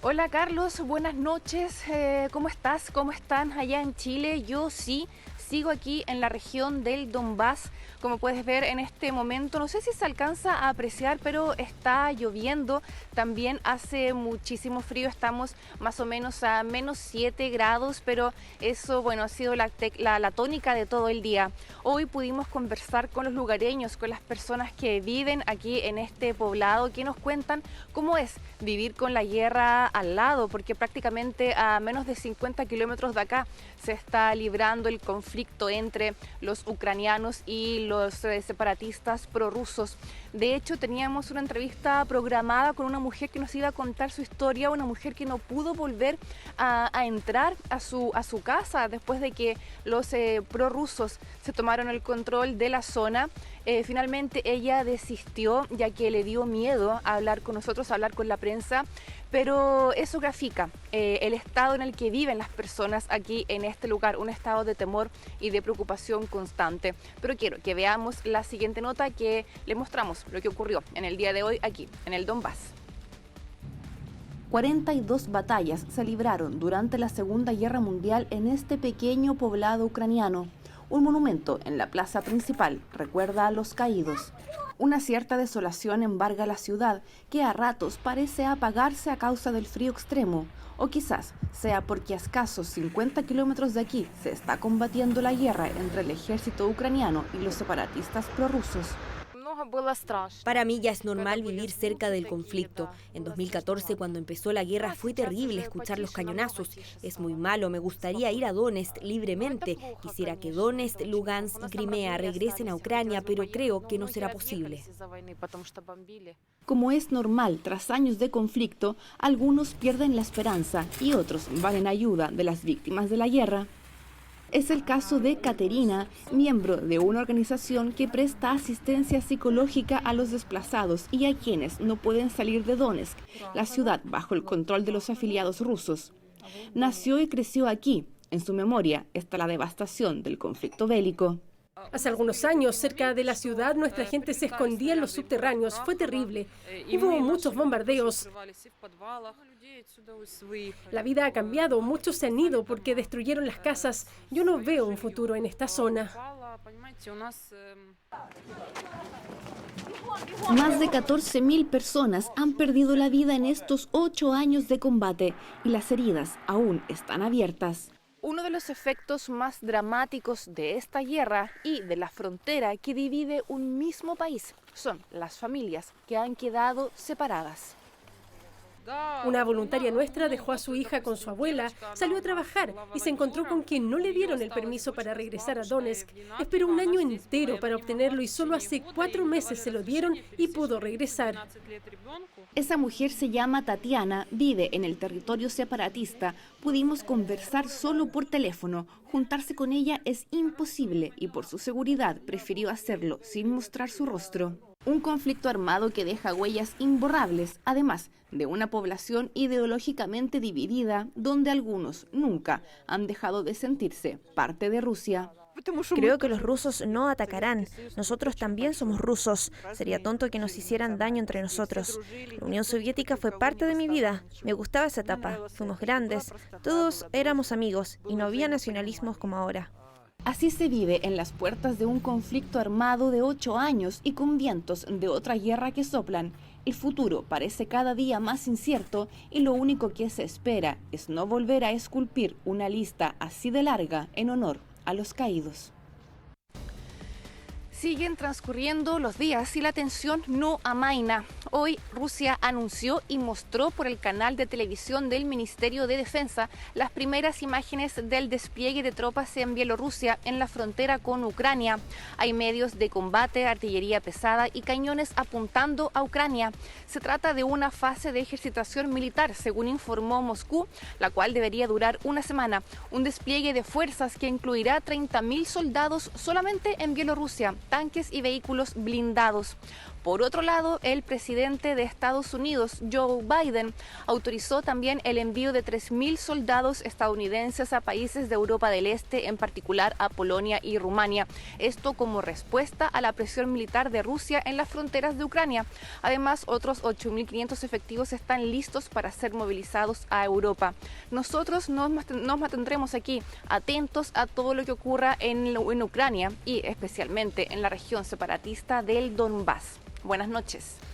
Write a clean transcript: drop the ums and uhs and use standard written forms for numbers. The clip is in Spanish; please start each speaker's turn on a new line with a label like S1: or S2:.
S1: Hola Carlos, buenas noches. ¿Cómo estás? ¿Cómo están allá en Chile? Yo sí, sigo aquí en la región del Donbass. Como puedes ver en este momento, no sé si se alcanza a apreciar, pero está lloviendo. También hace muchísimo frío, estamos más o menos a menos 7 grados, pero eso, bueno, ha sido la tónica de todo el día. Hoy pudimos conversar con los lugareños, con las personas que viven aquí en este poblado, que nos cuentan cómo es vivir con la guerra al lado, porque prácticamente a menos de 50 kilómetros de acá se está librando el conflicto entre los ucranianos y los separatistas prorrusos. De hecho, teníamos una entrevista programada con una mujer que nos iba a contar su historia, una mujer que no pudo volver a entrar a su casa después de que los prorrusos se tomaron el control de la zona. Finalmente ella desistió, ya que le dio miedo a hablar con nosotros, a hablar con la prensa, pero eso grafica el estado en el que viven las personas aquí en este lugar, un estado de temor y de preocupación constante. Pero quiero que veamos la siguiente nota que le mostramos lo que ocurrió en el día de hoy aquí, en el Donbass.
S2: 42 batallas se libraron durante la Segunda Guerra Mundial en este pequeño poblado ucraniano. Un monumento en la plaza principal recuerda a los caídos. Una cierta desolación embarga la ciudad, que a ratos parece apagarse a causa del frío extremo, o quizás sea porque a escasos 50 kilómetros de aquí se está combatiendo la guerra entre el ejército ucraniano y los separatistas prorrusos.
S3: Para mí ya es normal vivir cerca del conflicto. En 2014, cuando empezó la guerra, fue terrible escuchar los cañonazos. Es muy malo, me gustaría ir a Donetsk libremente. Quisiera que Donetsk, Lugansk y Crimea regresen a Ucrania, pero creo que no será posible.
S2: Como es normal, tras años de conflicto, algunos pierden la esperanza y otros van en ayuda de las víctimas de la guerra. Es el caso de Katerina, miembro de una organización que presta asistencia psicológica a los desplazados y a quienes no pueden salir de Donetsk, la ciudad bajo el control de los afiliados rusos. Nació y creció aquí. En su memoria está la devastación del conflicto bélico.
S4: Hace algunos años, cerca de la ciudad, nuestra gente se escondía en los subterráneos. Fue terrible. Hubo muchos bombardeos. La vida ha cambiado. Muchos se han ido porque destruyeron las casas. Yo no veo un futuro en esta zona.
S2: Más de 14.000 personas han perdido la vida en estos 8 años de combate y las heridas aún están abiertas.
S1: Uno de los efectos más dramáticos de esta guerra y de la frontera que divide un mismo país son las familias que han quedado separadas.
S4: Una voluntaria nuestra dejó a su hija con su abuela, salió a trabajar y se encontró con que no le dieron el permiso para regresar a Donetsk. Esperó un año entero para obtenerlo y solo hace 4 meses se lo dieron y pudo regresar.
S2: Esa mujer se llama Tatiana, vive en el territorio separatista. Pudimos conversar solo por teléfono. Juntarse con ella es imposible y por su seguridad prefirió hacerlo sin mostrar su rostro. Un conflicto armado que deja huellas imborrables, además de una población ideológicamente dividida, donde algunos nunca han dejado de sentirse parte de Rusia.
S3: Creo que los rusos no atacarán. Nosotros también somos rusos. Sería tonto que nos hicieran daño entre nosotros. La Unión Soviética fue parte de mi vida. Me gustaba esa etapa. Fuimos grandes. Todos éramos amigos y no había nacionalismos como ahora.
S2: Así se vive en las puertas de un conflicto armado de 8 años y con vientos de otra guerra que soplan. El futuro parece cada día más incierto y lo único que se espera es no volver a esculpir una lista así de larga en honor a los caídos.
S1: Siguen transcurriendo los días y la tensión no amaina. Hoy Rusia anunció y mostró por el canal de televisión del Ministerio de Defensa las primeras imágenes del despliegue de tropas en Bielorrusia en la frontera con Ucrania. Hay medios de combate, artillería pesada y cañones apuntando a Ucrania. Se trata de una fase de ejercitación militar, según informó Moscú, la cual debería durar una semana. Un despliegue de fuerzas que incluirá 30.000 soldados solamente en Bielorrusia, tanques y vehículos blindados. Por otro lado, el presidente de Estados Unidos, Joe Biden, autorizó también el envío de 3.000 soldados estadounidenses a países de Europa del Este, en particular a Polonia y Rumania. Esto como respuesta a la presión militar de Rusia en las fronteras de Ucrania. Además, otros 8.500 efectivos están listos para ser movilizados a Europa. Nosotros nos mantendremos aquí atentos a todo lo que ocurra en Ucrania y especialmente en la región separatista del Donbass. Buenas noches.